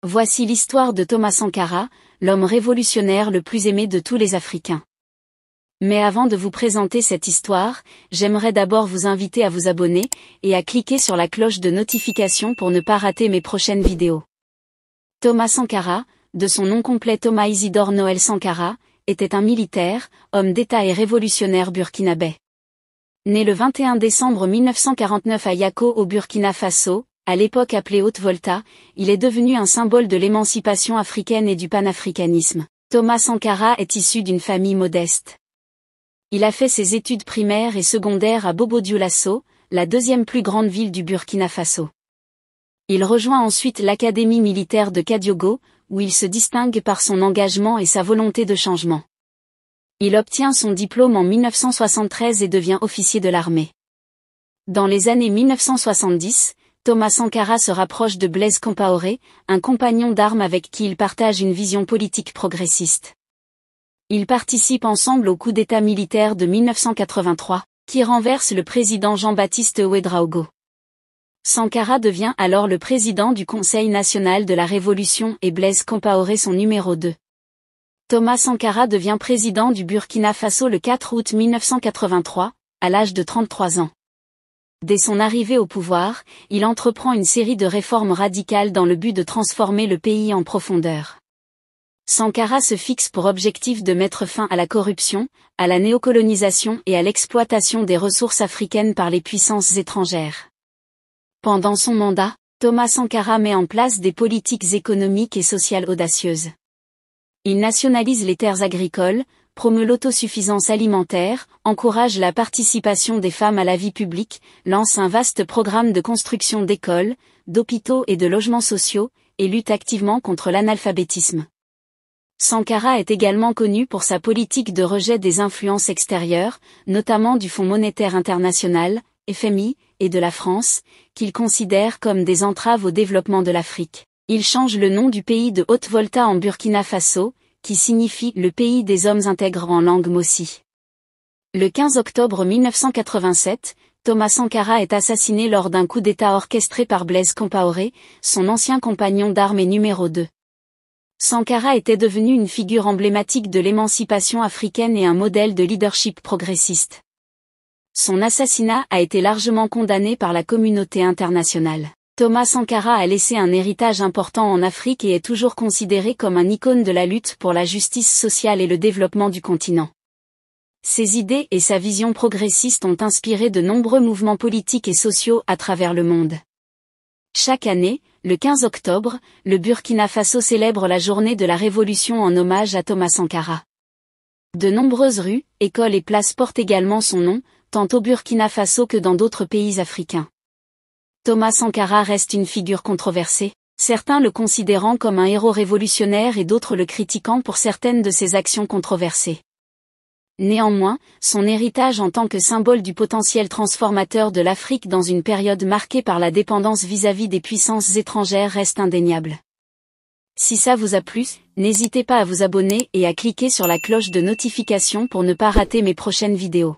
Voici l'histoire de Thomas Sankara, l'homme révolutionnaire le plus aimé de tous les Africains. Mais avant de vous présenter cette histoire, j'aimerais d'abord vous inviter à vous abonner, et à cliquer sur la cloche de notification pour ne pas rater mes prochaines vidéos. Thomas Sankara, de son nom complet Thomas Isidore Noël Sankara, était un militaire, homme d'État et révolutionnaire burkinabé. Né le 21 décembre 1949 à Yako au Burkina Faso, à l'époque appelée Haute-Volta, il est devenu un symbole de l'émancipation africaine et du panafricanisme. Thomas Sankara est issu d'une famille modeste. Il a fait ses études primaires et secondaires à Bobo-Dioulasso, la deuxième plus grande ville du Burkina Faso. Il rejoint ensuite l'académie militaire de Kadiogo, où il se distingue par son engagement et sa volonté de changement. Il obtient son diplôme en 1973 et devient officier de l'armée. Dans les années 1970, Thomas Sankara se rapproche de Blaise Compaoré, un compagnon d'armes avec qui il partage une vision politique progressiste. Ils participent ensemble au coup d'État militaire de 1983, qui renverse le président Jean-Baptiste Ouédraogo. Sankara devient alors le président du Conseil national de la Révolution et Blaise Compaoré son numéro 2. Thomas Sankara devient président du Burkina Faso le 4 août 1983, à l'âge de 33 ans. Dès son arrivée au pouvoir, il entreprend une série de réformes radicales dans le but de transformer le pays en profondeur. Sankara se fixe pour objectif de mettre fin à la corruption, à la néocolonisation et à l'exploitation des ressources africaines par les puissances étrangères. Pendant son mandat, Thomas Sankara met en place des politiques économiques et sociales audacieuses. Il nationalise les terres agricoles, promeut l'autosuffisance alimentaire, encourage la participation des femmes à la vie publique, lance un vaste programme de construction d'écoles, d'hôpitaux et de logements sociaux, et lutte activement contre l'analphabétisme. Sankara est également connu pour sa politique de rejet des influences extérieures, notamment du Fonds monétaire international, FMI, et de la France, qu'il considère comme des entraves au développement de l'Afrique. Il change le nom du pays de Haute-Volta en Burkina Faso, qui signifie le pays des hommes intègres en langue mossi. Le 15 octobre 1987, Thomas Sankara est assassiné lors d'un coup d'État orchestré par Blaise Compaoré, son ancien compagnon d'armes et numéro 2. Sankara était devenu une figure emblématique de l'émancipation africaine et un modèle de leadership progressiste. Son assassinat a été largement condamné par la communauté internationale. Thomas Sankara a laissé un héritage important en Afrique et est toujours considéré comme un icône de la lutte pour la justice sociale et le développement du continent. Ses idées et sa vision progressiste ont inspiré de nombreux mouvements politiques et sociaux à travers le monde. Chaque année, le 15 octobre, le Burkina Faso célèbre la journée de la Révolution en hommage à Thomas Sankara. De nombreuses rues, écoles et places portent également son nom, tant au Burkina Faso que dans d'autres pays africains. Thomas Sankara reste une figure controversée, certains le considérant comme un héros révolutionnaire et d'autres le critiquant pour certaines de ses actions controversées. Néanmoins, son héritage en tant que symbole du potentiel transformateur de l'Afrique dans une période marquée par la dépendance vis-à-vis des puissances étrangères reste indéniable. Si ça vous a plu, n'hésitez pas à vous abonner et à cliquer sur la cloche de notification pour ne pas rater mes prochaines vidéos.